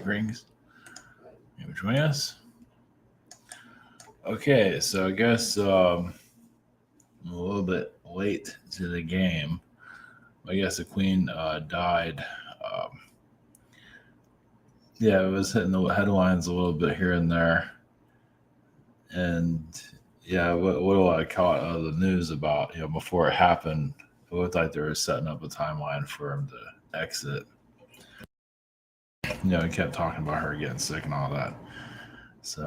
rings. You join us. Okay, so I guess I'm a little bit late to the game. I guess the queen died. Um, yeah, it was hitting the headlines a little bit here and there, and yeah, what I caught the news about, before it happened, it looked like they were setting up a timeline for him to exit. He kept talking about her getting sick and all that. So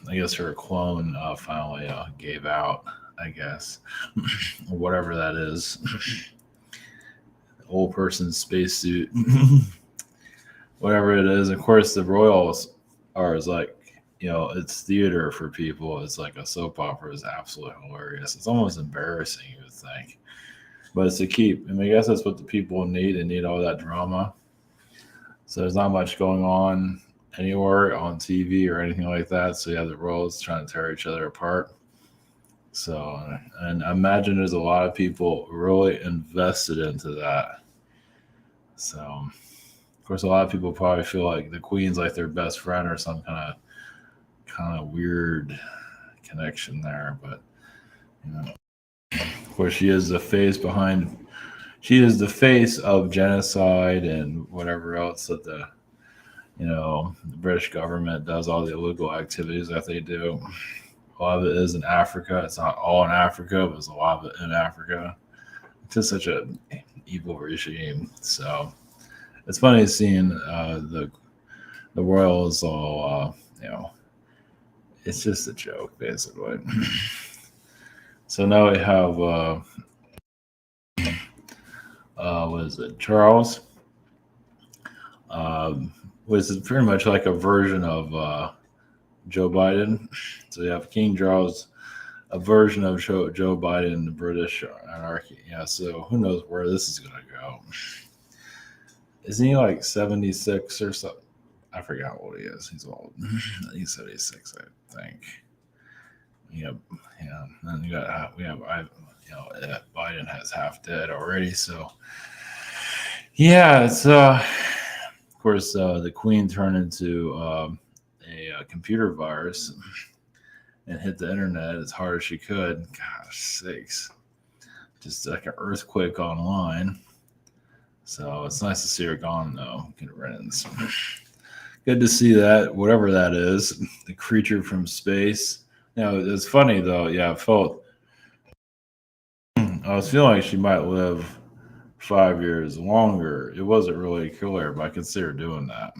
I guess her clone finally gave out, I guess, whatever that is. Old person's spacesuit, whatever it is. Of course, the royals are is like, it's theater for people. It's like a soap opera. Is absolutely hilarious. It's almost embarrassing, you would think, but it's to keep. I mean, I guess that's what the people need. They need all that drama. So there's not much going on anywhere on TV or anything like that. So you have the royals trying to tear each other apart. So, and I imagine there's a lot of people really invested into that. So, of course, a lot of people probably feel like the queen's like their best friend or some kind of weird connection there. But of course, she is the face behind. She is the face of genocide and whatever else that the British government does, all the illegal activities that they do. A lot of it is in Africa. It's not all in Africa, but there's a lot of it in Africa. It's just such an evil regime. So it's funny seeing the royals all, it's just a joke, basically. So now we have, what is it, Charles, which is pretty much like a version of Joe Biden. So you have King Charles, a version of Joe Biden, the British monarchy. Yeah, so who knows where this is going to go. Isn't he like 76 or something? I forgot how old he is. He's old. He's 76, I think. Yep. Yeah. And Biden has half dead already. So yeah, it's of course the Queen turned into a computer virus and hit the internet as hard as she could. Gosh sakes, just like an earthquake online. So it's nice to see her gone though. Get riddance. Good to see that, whatever that is, the creature from space. It's funny though. Yeah, I was feeling like she might live 5 years longer. It wasn't really clear, but I could see her doing that.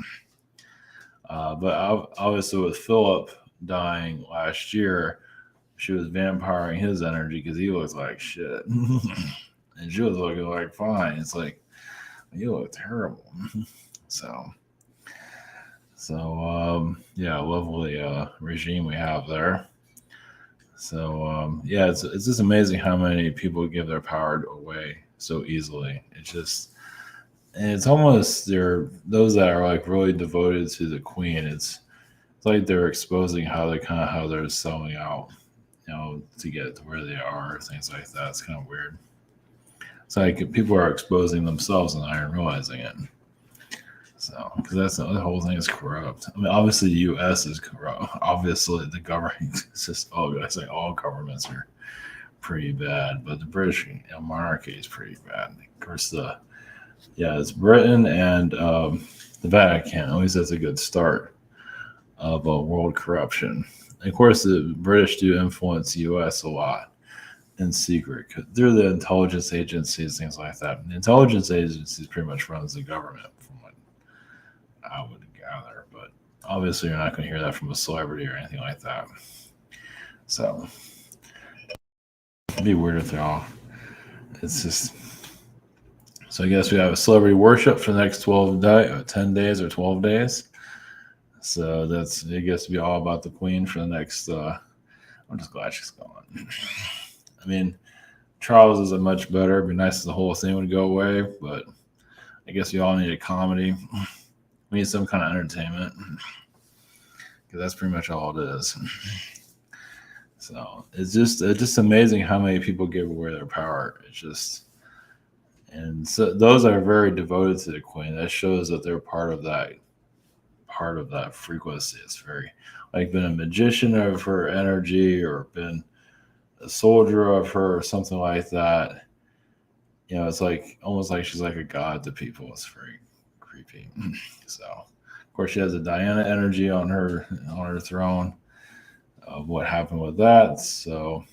But obviously, with Philip dying last year, she was vampiring his energy because he looks like shit, and she was looking like fine. It's like, you look terrible. So yeah, lovely regime we have there. So yeah, it's just amazing how many people give their power away so easily. It's almost those that are like really devoted to the queen. It's like they're exposing how they're selling out, to get to where they are, things like that. It's kind of weird. It's like people are exposing themselves and not even realizing it. So, because the whole thing is corrupt. I mean, obviously the U.S. is corrupt. Obviously the government is just. Oh, I say all governments are pretty bad, but the British monarchy is pretty bad. Of course, it's Britain and the Vatican. At least that's a good start of world corruption. And of course, the British do influence the U.S. a lot in secret. They're the intelligence agencies, things like that. And the intelligence agencies pretty much runs the government, from what I would gather. But obviously, you're not going to hear that from a celebrity or anything like that. So it'd be weird if they all. It's just. So I guess we have a celebrity worship for the next 10 days or 12 days. So that's, I guess, to be all about the queen for the next. I'm just glad she's gone. I mean, Charles is a much better. It'd be nice if the whole thing would go away, but I guess we all need a comedy. We need some kind of entertainment because that's pretty much all it is. So it's just amazing how many people give away their power. It's just. And so those are very devoted to the queen. That shows that they're part of that part of that frequency. It's very like been a magician of her energy or been a soldier of her or something like that. It's like almost like she's like a god to people. It's very creepy. So, of course, she has a Diana energy on her throne of what happened with that. So,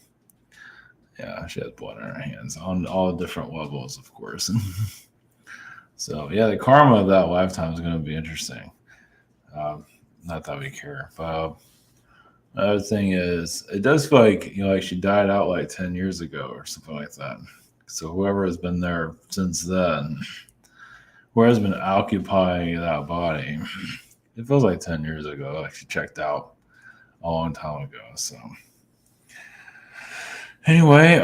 yeah, she has blood in her hands on all different levels, of course. So, yeah, the karma of that lifetime is going to be interesting. Not that we care, but another thing is, it does feel like she died out like 10 years ago or something like that. So whoever has been there since then, whoever has been occupying that body, it feels like 10 years ago. Like she checked out a long time ago. So anyway,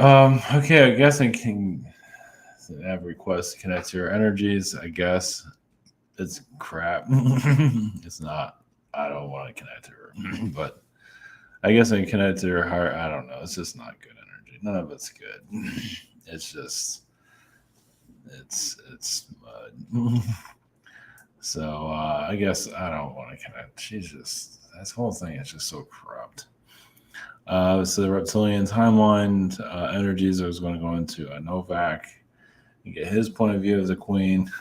okay, I guess I can have requests to connect to your energies. I guess it's crap. It's not. I don't want to connect to her, but I guess I can connect to her heart. I don't know. It's just not good energy. None of it's good. It's just it's mud. So I guess I don't want to connect. She's just this whole thing is just so corrupt. So the reptilian timeline energies. I was going to go into Novak and get his point of view as a queen.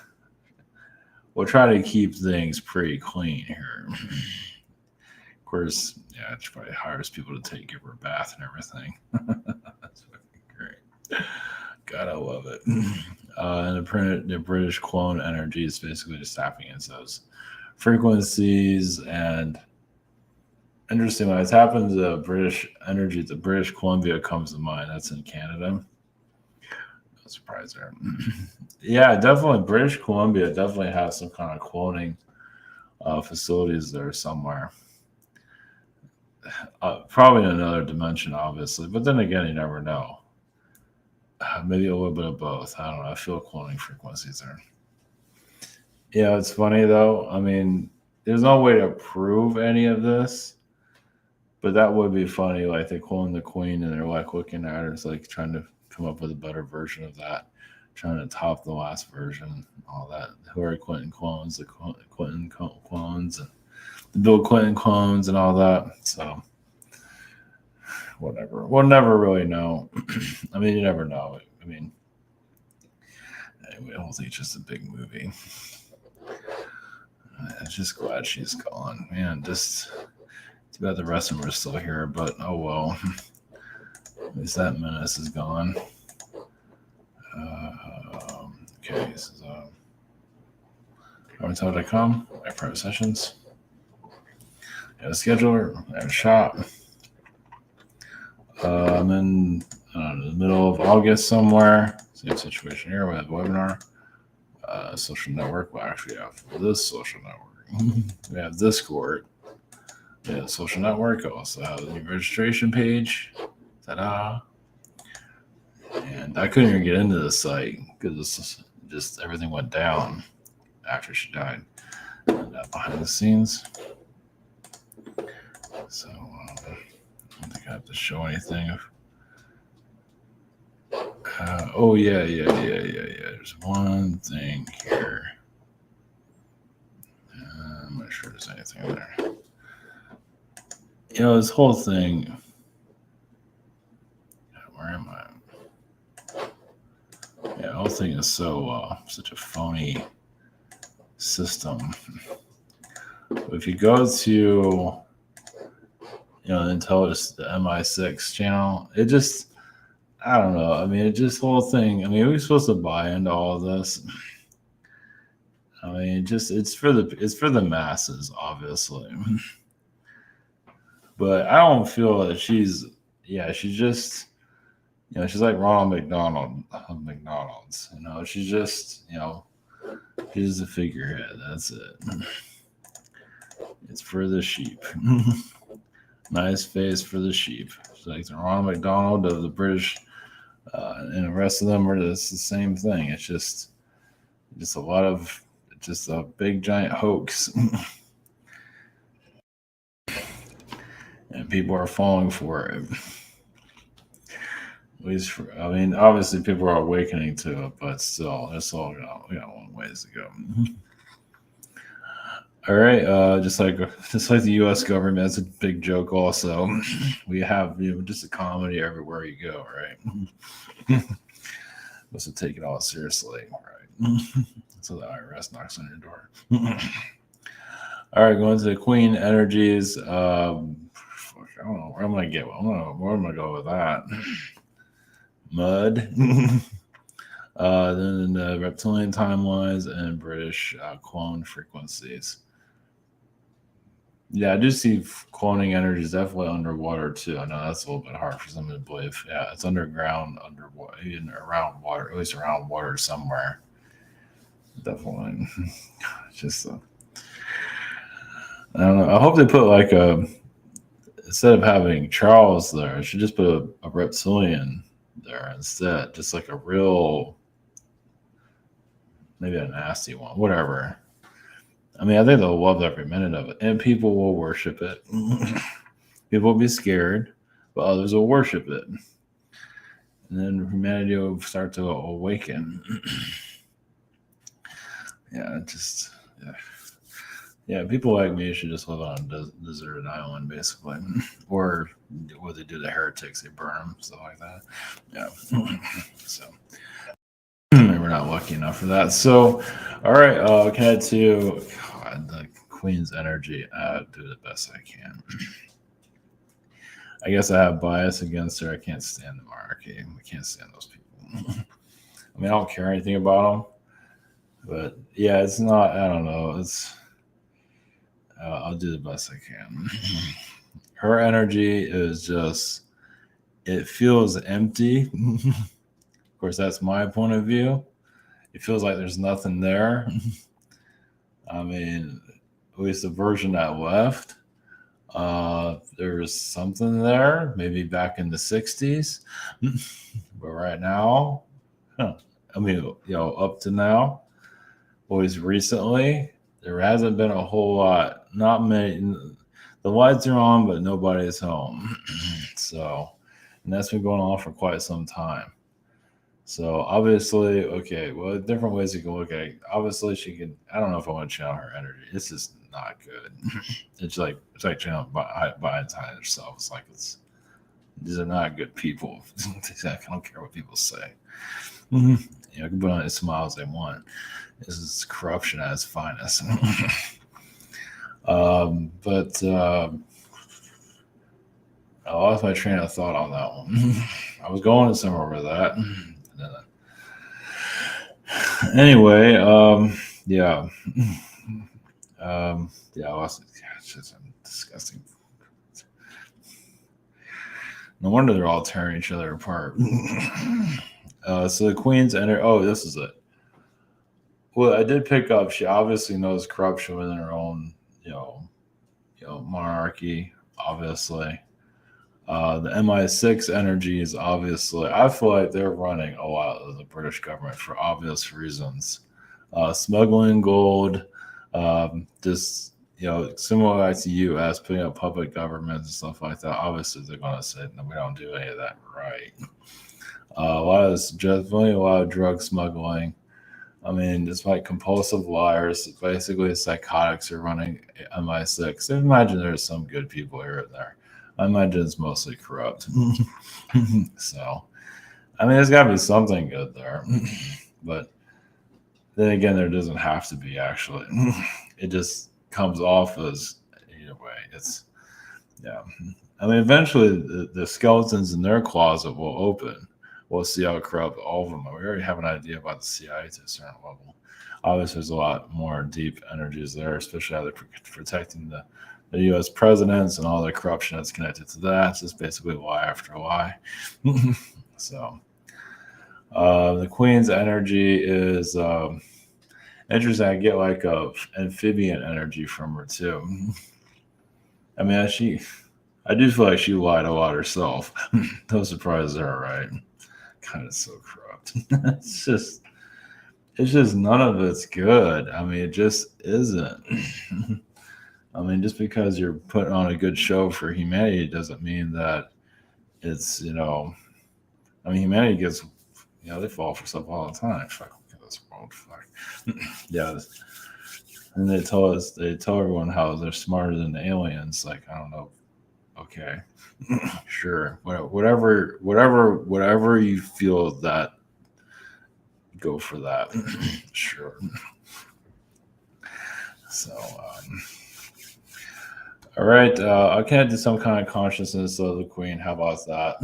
We'll try to keep things pretty clean here. Of course, yeah, she probably hires people to give her a bath and everything. That's fucking great. Gotta love it. And the British clone energy is basically just tapping into those frequencies. And interesting, when it's happened to British energy, the British Columbia comes to mind. That's in Canada. No surprise there. Yeah, definitely. British Columbia definitely has some kind of cloning facilities there somewhere. Probably in another dimension, obviously. But then again, you never know. Maybe a little bit of both. I don't know. I feel cloning frequencies there. Yeah, it's funny though. I mean, there's no way to prove any of this, but that would be funny. Like they clone the queen and they're like looking at her, it's like trying to come up with a better version of that, trying to top the last version, all that. Hillary Clinton clones, the Clinton clones, and the Bill Clinton clones, and all that. So whatever. We'll never really know. I mean, you never know. I mean, anyway, I don't think it's just a big movie. I'm just glad she's gone, man. Just too bad the rest of them are still here, but oh well. At least that menace is gone. Okay, this is Avatar.com. I have private sessions. I have a scheduler. I have a shop. I'm in the middle of August somewhere. Same situation here. We have a webinar. Social network. We actually have this social network. We have Discord. We have social network. I also have the registration page. Ta-da! And I couldn't even get into the site because just everything went down after she died. And behind the scenes. So I don't think I have to show anything. Oh yeah. There's one thing here. I'm not sure there's anything there. This whole thing. Where am I? Yeah, the whole thing is such a phony system. If you go to the MI6 channel, it just I don't know. I mean, it just whole thing. I mean, are we supposed to buy into all of this? I mean, it's for the masses, obviously. But I don't feel that she's just she's like Ronald McDonald of McDonald's. She's just she's a figurehead. That's it. It's for the sheep. Nice face for the sheep. It's like the Ronald McDonald of the British. And the rest of them are just the same thing. It's just a big giant hoax, and people are falling for it. At least, obviously, people are awakening to it, but still, we got a long ways to go. All right, just like the U.S. government, that's a big joke. Also, we have just a comedy everywhere you go, right? Must have taken it all seriously, right? So the IRS knocks on your door. All right, going to the Queen Energies. I don't know where I'm gonna get. Where am I go with that? Mud. Then the reptilian timelines and British clone frequencies. Yeah, I do see cloning energy is definitely underwater too. I know that's a little bit hard for someone to believe. Yeah, it's underground, underwater, even around water, at least around water somewhere. Definitely. Just, I don't know. I hope they put like instead of having Charles there, I should just put a reptilian there instead. Just like a real, maybe a nasty one, whatever. I mean, I think they'll love every minute of it, and people will worship it. People will be scared, but others will worship it, and then humanity will start to awaken. Yeah, just yeah. Yeah, people like me should just live on a deserted island, basically, or what they do to heretics, they burn them, stuff like that. Yeah, so we're not lucky enough for that. So, all right, can I to God, the Queen's energy? Do the best I can. I guess I have bias against her. I can't stand the monarchy. I can't stand those people. I mean, I don't care anything about them, but yeah, it's not. I don't know. It's. I'll do the best I can. Her energy is just. It feels empty. Of course, that's my point of view. It feels like there's nothing there. I mean, at least the version that left. There's something there, maybe back in the 60s. But right now, huh, I mean, up to now, always recently, there hasn't been a whole lot. Not many. The lights are on, but nobody's home. So, and that's been going on for quite some time. So obviously, okay, well, different ways you can look at it. Obviously, she can. I don't know if I want to channel her energy. It's just not good. It's like channeling by inside herself. It's like these are not good people. I don't care what people say. You know, I can put on as smile as they want. This is corruption at its finest. But I lost my train of thought on that one. I was going somewhere with that. Anyway, yeah. Yeah, I lost it. Yeah, it's just disgusting. No wonder they're all tearing each other apart. So the Queen's enter. Oh, this is it. Well, I did pick up. She obviously knows corruption within her own, monarchy. Obviously, the MI6 energy is obviously. I feel like they're running a lot of the British government for obvious reasons. Smuggling gold, just similar to U.S. putting up public governments and stuff like that. Obviously, they're going to say no, we don't do any of that, right? A lot of definitely a lot of drug smuggling. I mean, it's like compulsive liars. Basically, psychotics are running MI6. I imagine there's some good people here and there. I imagine it's mostly corrupt. So, I mean, there's got to be something good there. But then again, there doesn't have to be, actually. It just comes off as, either way. It's, yeah. I mean, eventually, the skeletons in their closet will open. We'll see how corrupt all of them are. We already have an idea about the CIA to a certain level. Obviously, there's a lot more deep energies there, especially how they're protecting the U.S. presidents and all the corruption that's connected to that. It's just basically lie after lie. So, the Queen's energy is interesting. I get like a amphibian energy from her too. I mean, I do feel like she lied a lot herself. No surprise there, right? God, it's so corrupt. It's just none of it's good. I mean, it just isn't. I mean, just because you're putting on a good show for humanity doesn't mean that it's, I mean, humanity gets, they fall for stuff all the time. Fuck, look at this world. Fuck. Yeah. And they tell everyone how they're smarter than the aliens. Like, I don't know. Okay, sure, whatever you feel that, go for that. Sure. So, all right, I can add to some kind of consciousness of the queen. How about that?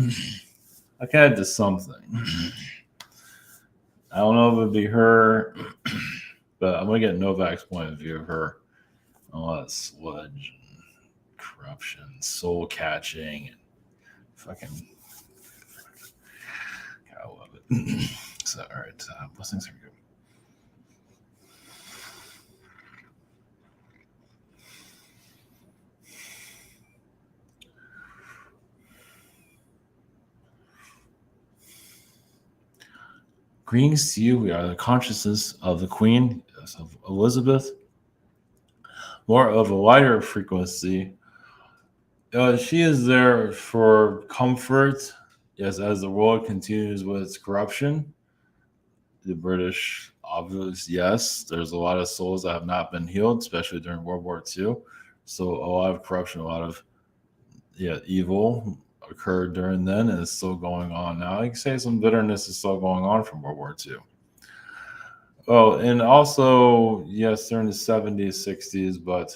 I can add to something. I don't know if it'd be her, but I'm gonna get Novak's point of view of her. All that sludge and corruption, soul catching, and fucking, I love it. So, all right, blessings are good. Greetings to you. We are the consciousness of the Queen, of Elizabeth, more of a lighter frequency. She is there for comfort, yes, as the world continues with its corruption. The British, obviously, yes, there's a lot of souls that have not been healed, especially during World War II. So a lot of corruption, a lot of evil occurred during then, and it's still going on now. You can say some bitterness is still going on from World War II. Oh, and also, yes, during the 70s, 60s, but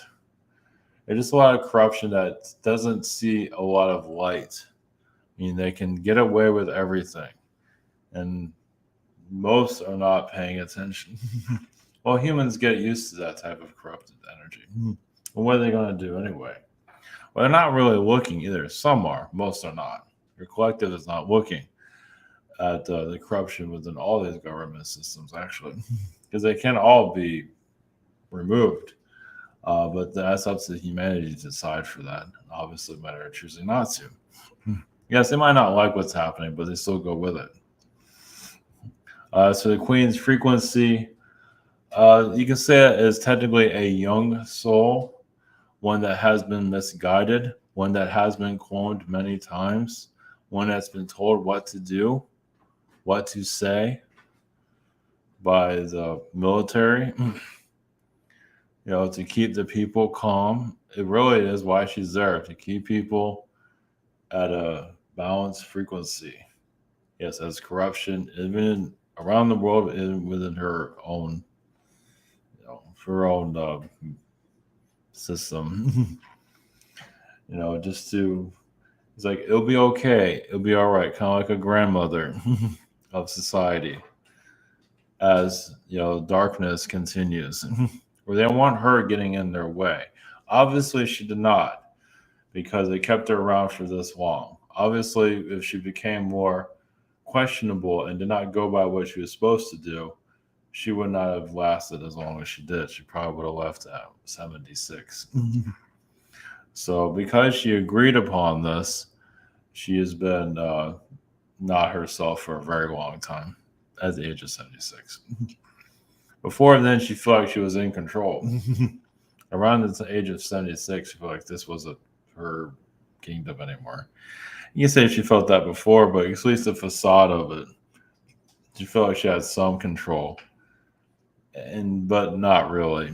there's just a lot of corruption that doesn't see a lot of light. I mean, they can get away with everything, and most are not paying attention. Well, humans get used to that type of corrupted energy. Well, what are they going to do anyway? Well, they're not really looking either. Some are, most are not. Your collective is not looking at the corruption within all these government systems, actually, because they can all be removed. But that's up to humanity to decide for that. Obviously, many are choosing not to. Yes, they might not like what's happening, but they still go with it. So the Queen's frequency, you can say it is technically a young soul, one that has been misguided, one that has been cloned many times, one that's been told what to do, what to say by the military, to keep the people calm. It really is why she's there, to keep people at a balanced frequency. Yes, as corruption, even around the world, within her own, system. Just to, it's like, it'll be okay, it'll be all right, kind of like a grandmother of society, as darkness continues, where they don't want her getting in their way. Obviously, she did not, because they kept her around for this long. Obviously, if she became more questionable and did not go by what she was supposed to do, she would not have lasted as long as she did. She probably would have left at 76. So because she agreed upon this, she has been not herself for a very long time at the age of 76. Before then, she felt like she was in control. Around the age of 76, she felt like this wasn't her kingdom anymore. You can say she felt that before, but at least the facade of it, she felt like she had some control, but not really.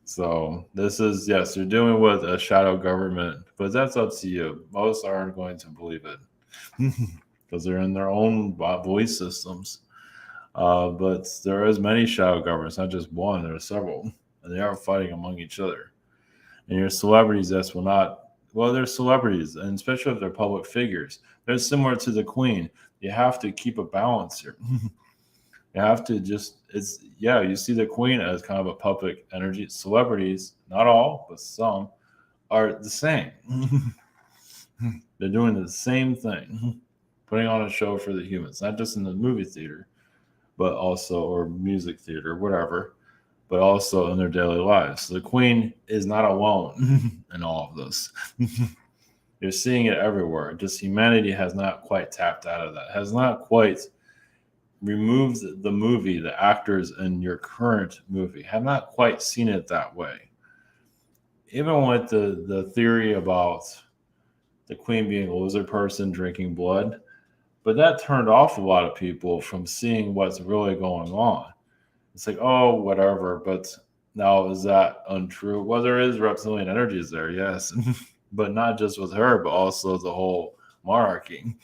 So this is, yes, you're dealing with a shadow government, but that's up to you. Most aren't going to believe it because they're in their own belief systems. But there is many shadow governments, not just one. There are several, and they are fighting among each other. And your celebrities, that's will not. Well, they're celebrities, and especially if they're public figures, they're similar to the Queen. You have to keep a balance here. You have to you see the Queen as kind of a public energy. Celebrities, not all, but some, are the same. They're doing the same thing, putting on a show for the humans, not just in the movie theater, but also, or music theater, whatever, but also in their daily lives. So the Queen is not alone in all of this. You're seeing it everywhere. Just humanity has not quite tapped out of that, has not quite removed the movie, the actors in your current movie, have not quite seen it that way. Even with the theory about the Queen being a lizard person drinking blood, but that turned off a lot of people from seeing what's really going on. It's like, oh, whatever. But now, is that untrue? Well, there is reptilian energies there, yes, but not just with her, but also the whole monarchy.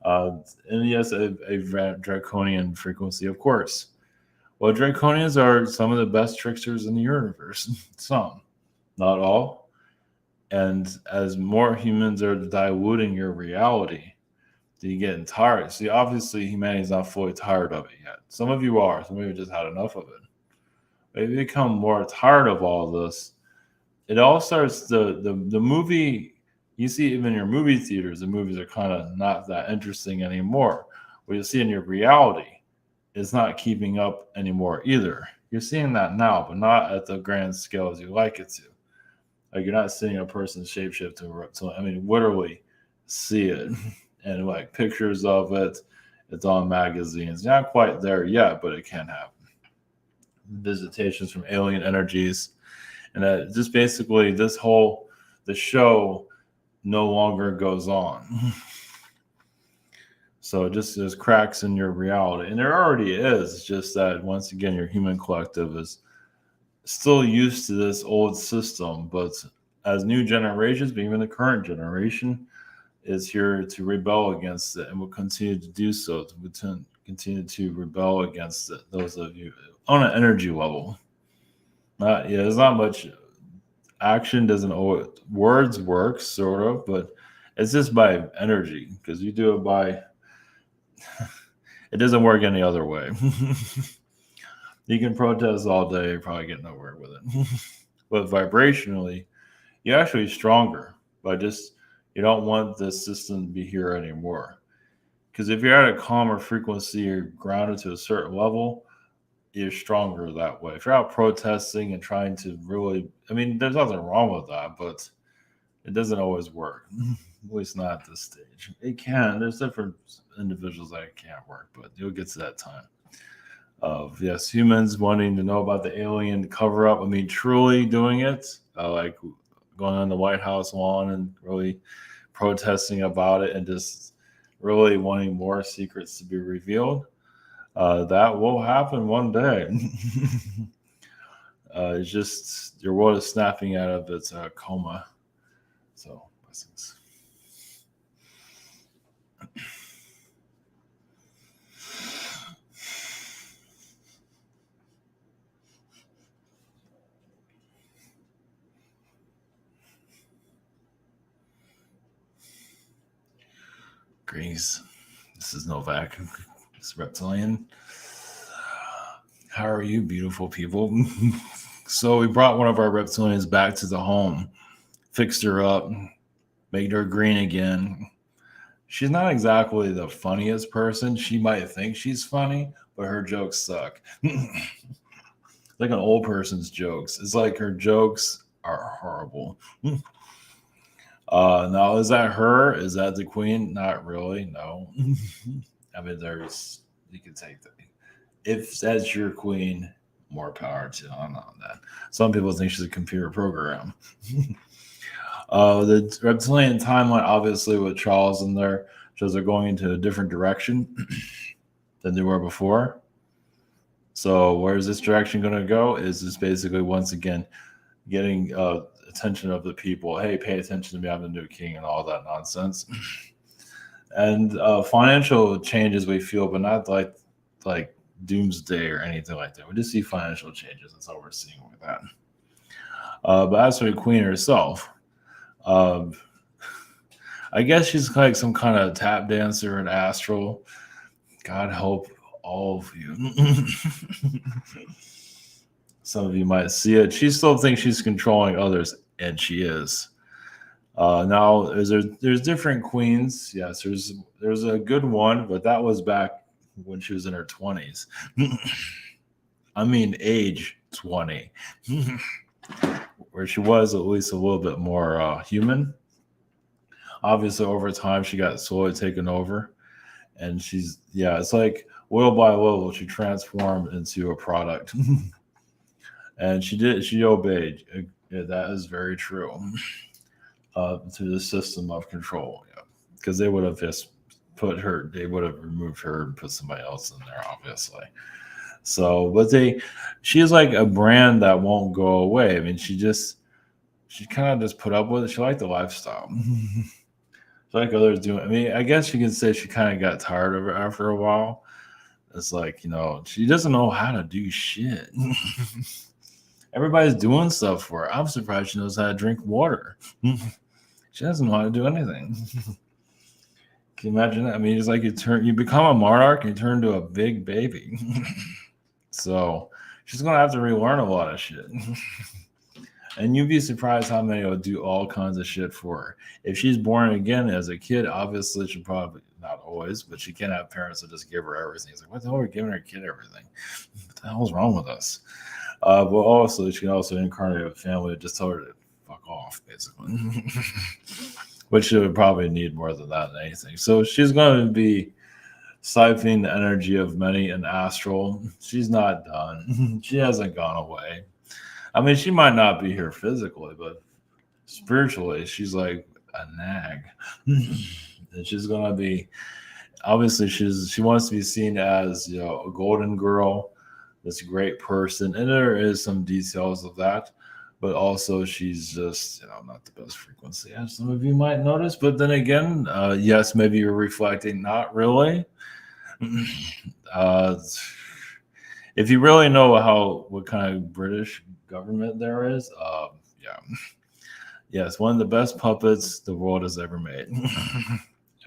uh, and yes, a draconian frequency, of course. Well, draconians are some of the best tricksters in the universe. Some, not all. And as more humans are diluting your reality, you getting tired. See, obviously, humanity's not fully tired of it yet. Some of you are. Some of you just had enough of it. But if you become more tired of all this, it all starts the movie. You see, even in your movie theaters, the movies are kind of not that interesting anymore. What you see in your reality is not keeping up anymore either. You're seeing that now, but not at the grand scale as you like it to. Like you're not seeing a person shapeshift to a reptilian. I mean, literally see it and like pictures of it. It's on magazines. Not quite there yet, but it can happen. Visitations from alien energies, and just basically the show no longer goes on. So just there's cracks in your reality, and there already is. It's just that once again, your human collective is still used to this old system, but as new generations, but even the current generation, is here to rebel against it and will continue to do so. To continue to rebel against it. Those of you on an energy level, there's not much action. Doesn't always words work sort of, but it's just by energy because you do it by. It doesn't work any other way. You can protest all day, you probably get nowhere with it. But vibrationally, you're actually stronger by just you don't want the system to be here anymore. Because if you're at a calmer frequency, you're grounded to a certain level, you're stronger that way. If you're out protesting and trying to really, I mean, there's nothing wrong with that, but it doesn't always work. At least not at this stage. It can. There's different individuals that it can't work, but you'll get to that time. Of yes, humans wanting to know about the alien cover up. I mean, truly doing it, like going on the White House lawn and really protesting about it and just really wanting more secrets to be revealed. That will happen one day. It's just your world is snapping out of its coma. So, blessings. Greetings. This is Novak. This is Reptilian. How are you, beautiful people? So we brought one of our reptilians back to the home, fixed her up, made her green again. She's not exactly the funniest person. She might think she's funny, but her jokes suck. Like an old person's jokes. It's like her jokes are horrible. Now, is that her? Is that the queen? Not really. No. I mean, you can take that. If that's your queen, more power to on that. Some people think she's a computer program. The reptilian timeline, obviously, with Charles in there, shows they're going into a different direction than they were before. So, where's this direction going to go? Is this basically once again getting attention of the people? Hey, pay attention to me. I'm the new king, and all that nonsense. And financial changes we feel, but not like doomsday or anything like that. We just see financial changes. That's all we're seeing with that. But as for the queen herself, I guess she's like some kind of tap dancer in astral. God help all of you. Some of you might see it. She still thinks she's controlling others, and she is. Now, there's different queens. Yes, there's a good one, but that was back when she was in her 20s. I mean, age 20, where she was at least a little bit more human. Obviously, over time, she got slowly taken over, and it's like little by little, she transformed into a product. And she obeyed. That is very true. To the system of control, because they would have just they would have removed her and put somebody else in there, obviously. So, but she's like a brand that won't go away. I mean, she kind of just put up with it. She liked the lifestyle. Like others do. I mean, I guess you could say she kind of got tired of it after a while. It's like, she doesn't know how to do shit. Everybody's doing stuff for her. I'm surprised she knows how to drink water. She doesn't know how to do anything. Can you imagine that? I mean, it's like you become a monarch and you turn into a big baby. So she's gonna have to relearn a lot of shit. And you'd be surprised how many will do all kinds of shit for her. If she's born again as a kid, obviously she probably not always, but she can't have parents that just give her everything. It's like, what the hell are we giving her kid everything? What the hell's wrong with us? But also she can also incarnate a family that just tell her to fuck off, basically. Which she would probably need more than that than anything. So she's going to be siphoning the energy of many an astral. She's not done. She hasn't gone away. I mean, she might not be here physically, but spiritually, she's like a nag. And she's gonna be obviously she wants to be seen as a golden girl, this great person, and there is some details of that. But also, she's just not the best frequency, as some of you might notice. But then again, yes, maybe you're reflecting, not really. uh, if you really know what kind of British government there is, yeah, yes, one of the best puppets the world has ever made.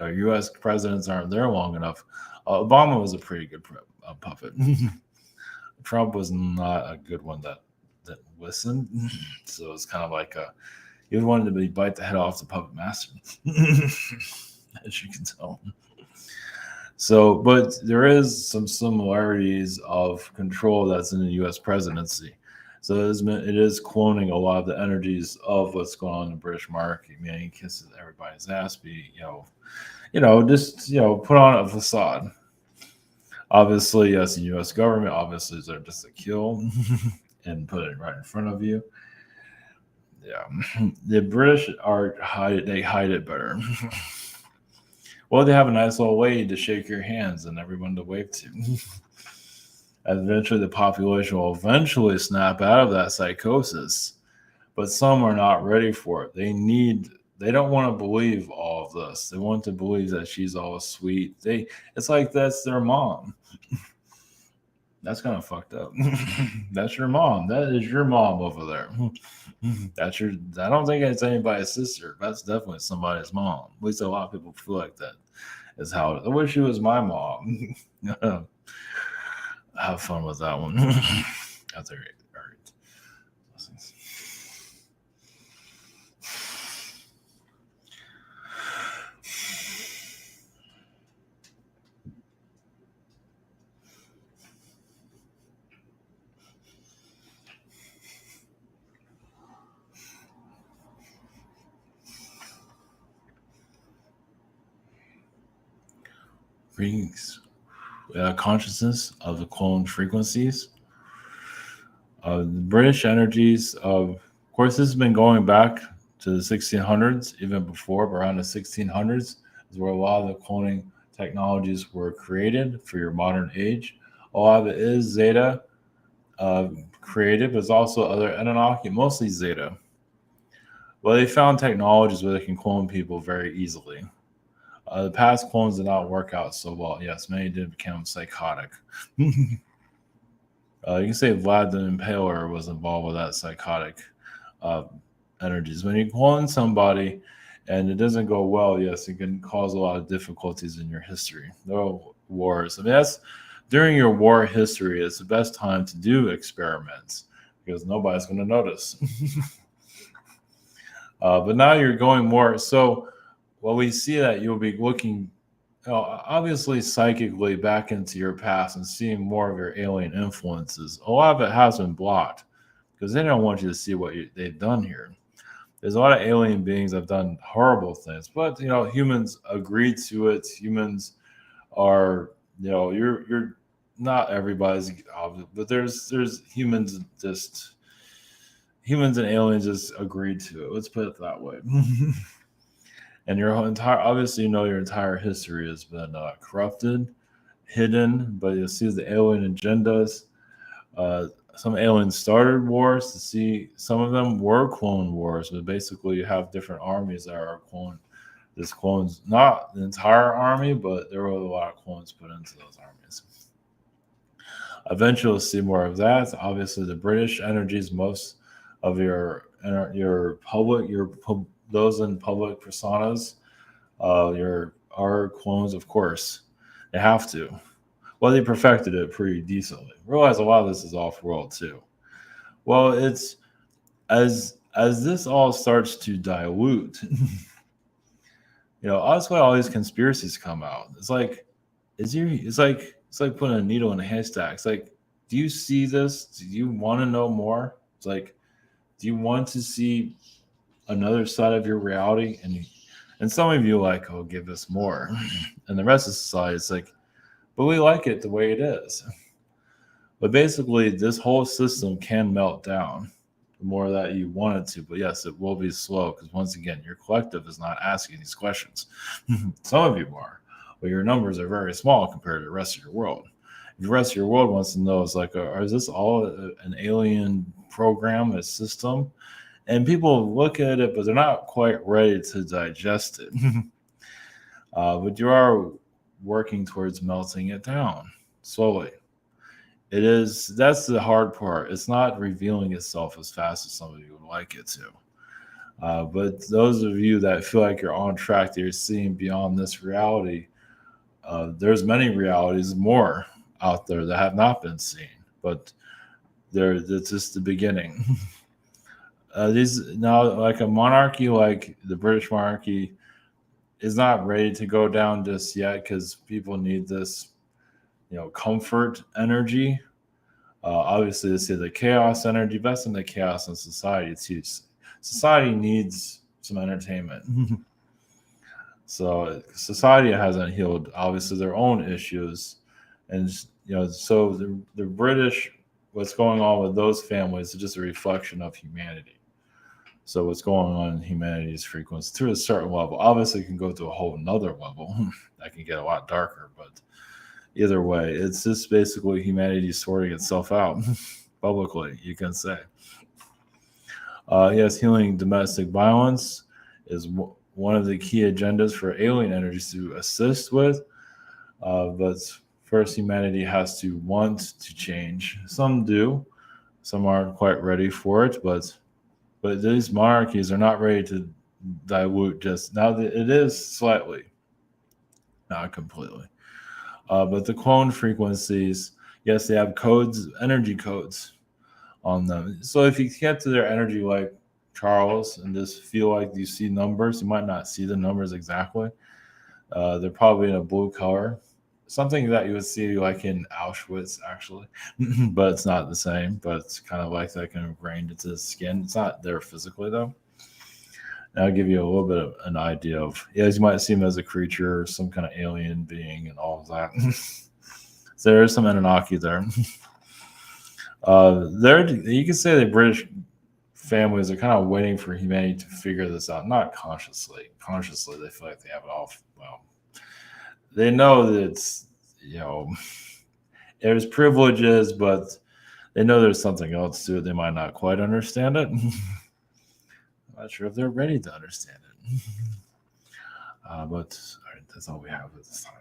Our U.S. presidents aren't there long enough. Obama was a pretty good puppet. Trump was not a good one that listened. So it's kind of like he wanted to bite the head off the puppet master, as you can tell. So, but there is some similarities of control that's in the U.S. presidency. So it is cloning a lot of the energies of what's going on in the British monarchy. I mean, he kisses everybody's ass, just put on a facade. Obviously, yes, the U.S. government obviously is there just to kill and put it right in front of you. Yeah, the British they hide it better. Well, they have a nice little way to shake your hands and everyone to wave to. Eventually, the population will eventually snap out of that psychosis, but some are not ready for it. They don't want to believe all of this. They want to believe that she's all sweet. It's like that's their mom. That's kind of fucked up. That's your mom. That is your mom over there. I don't think it's anybody's sister. That's definitely somebody's mom. At least a lot of people feel like that is how I wish she was my mom. Have fun with that one. That's all right. All right. Brings consciousness of the clone frequencies. The British energies of course, this has been going back to the 1600s, even before, but around the 1600s is where a lot of the cloning technologies were created for your modern age. A lot of it is Zeta created, but it's also other Anunnaki, mostly Zeta. Well, they found technologies where they can clone people very easily. The past clones did not work out so well. Yes, many did become psychotic. You can say Vlad the Impaler was involved with that psychotic energies. When you clone somebody and it doesn't go well, yes, it can cause a lot of difficulties in your history. There are wars. I mean, that's during your war history, it's the best time to do experiments because nobody's going to notice. But now you're going more. So, well, we see that you'll be looking obviously psychically back into your past and seeing more of your alien influences. A lot of it has been blocked because they don't want you to see what they've done here. There's a lot of alien beings that have done horrible things, but humans agree to it. Humans are, you're not everybody's, but there's humans humans and aliens just agreed to it. Let's put it that way. And your entire history has been corrupted, hidden, but you'll see the alien agendas Uh, some aliens started wars to see. Some of them were clone wars, but basically you have different armies that are clone. This clones, not the entire army, but there were a lot of clones put into those armies. Eventually, we'll see more of that. Obviously, the British energies, most of your public, those in public personas, your are clones, of course. They have to. Well, they perfected it pretty decently. Realize a lot of this is off world too. Well, it's as this all starts to dilute, that's why all these conspiracies come out. It's like putting a needle in a haystack. It's like, do you see this? Do you want to know more? It's like, do you want to see another side of your reality? And some of you are like, oh, give us more. And the rest of society is like, but we like it the way it is. But basically, this whole system can melt down the more that you want it to. But yes, it will be slow because once again, your collective is not asking these questions. Some of you are, but your numbers are very small compared to the rest of your world. If the rest of your world wants to know, it's like, is this all an alien program, a system? And people look at it, but they're not quite ready to digest it. But you are working towards melting it down slowly. It is That's the hard part. It's not revealing itself as fast as some of you would like it to. But those of you that feel like you're on track, that you're seeing beyond this reality, there's many realities more out there that have not been seen, but it's just the beginning. These now, like a monarchy, like the British monarchy, is not ready to go down just yet because people need this, comfort energy. Obviously, they say the chaos energy, best in the chaos in society too. Society needs some entertainment. So society hasn't healed, obviously, their own issues, and so the British, what's going on with those families is just a reflection of humanity. So what's going on in humanity's frequency to a certain level, obviously, it can go to a whole nother level that can get a lot darker, but either way, it's just basically humanity sorting itself out publicly, you can say. Yes, healing domestic violence is one of the key agendas for alien energies to assist with. But first, humanity has to want to change. Some do, some aren't quite ready for it, but these monarchies are not ready to dilute just now. It is slightly, not completely. But the clone frequencies, yes, they have codes, energy codes on them. So if you get to their energy like Charles and just feel like you see numbers, you might not see the numbers exactly. They're probably in a blue color, something that you would see like in Auschwitz, actually, but it's not the same. But it's kind of like that kind of ingrained into the skin. It's not there physically though. And I'll give you a little bit of an idea of, yes, you might see him as a creature, some kind of alien being, and all of that. So there is some Anunnaki there. There, you can say the British families are kind of waiting for humanity to figure this out, not consciously. Consciously, they feel like they have it all. Well, they know that there's privileges, but they know there's something else to it. They might not quite understand it. I'm not sure if they're ready to understand it. But all right, that's all we have at this time.